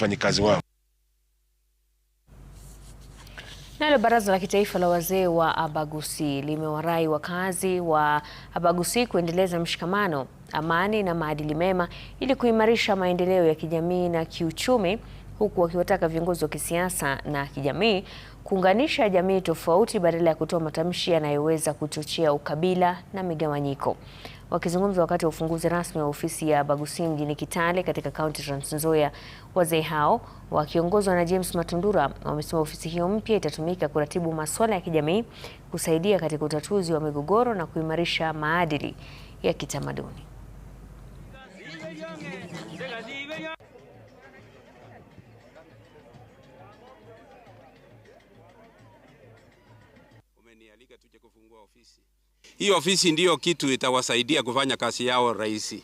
wafanyikazi wao. Nalo Baraza la Kitaifa la Wazee wa Abagusi limewarai wakazi wa Abagusi kuendeleza mshikamano, amani na maadili mema ili kuimarisha maendeleo ya kijamii na kiuchumi, huku wakiwataka viongozi wa kisiasa na kijamii kuunganisha jamii tofauti badala ya kutoa matamshi yanayoweza kuchochea ukabila na migawanyiko. Wakizungumza wakati wa ufunguzi rasmi wa ofisi ya Abagusi mjini Kitale katika kaunti ya Trans Nzoia, wazee hao wakiongozwa na James Matundura wamesema ofisi hiyo mpya itatumika kuratibu masuala ya kijamii, kusaidia katika utatuzi wa migogoro na kuimarisha maadili ya kitamaduni. Umenialika tuje kufungua ofisi. Hii ofisi ndiyo kitu itawasaidia kufanya kazi yao rahisi.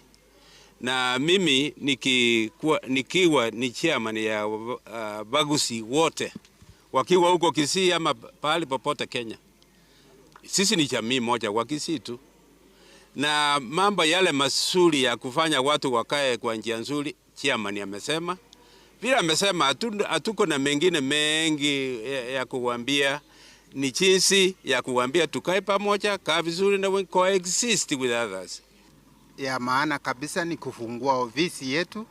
Na mimi nikiwa ni chairman ya Abagusi wote wakiwa huko Kisii ama pahali popote Kenya. Sisi ni jamii moja wa Kisii tu. Na mambo yale mazuri ya kufanya watu wakae kwa njia nzuri, chairman amesema. Vile amesema hatuko na mengine mengi ya kuambia, ni jinsi ya kuambia tukae pamoja, kaa vizuri na coexist with others. Ya maana kabisa ni kufungua ofisi yetu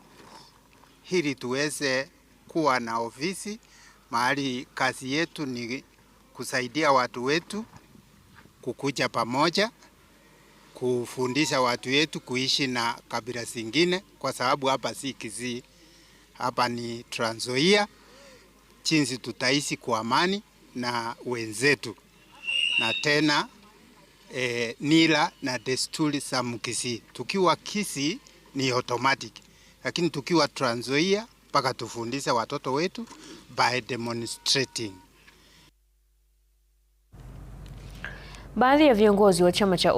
ili tuweze kuwa na ofisi mahali kazi yetu ni kusaidia watu wetu kukuja pamoja, kufundisha watu wetu kuishi na kabila zingine, kwa sababu hapa si Kisii, hapa ni Trans Nzoia, jinsi tutaishi kwa amani na wenzetu, na tena mila na desturi za Mkisii. Tukiwa Kisii ni automatic, lakini tukiwa Trans Nzoia mpaka tufundishe watoto wetu by demonstrating. Baadhi ya viongozi wa chama cha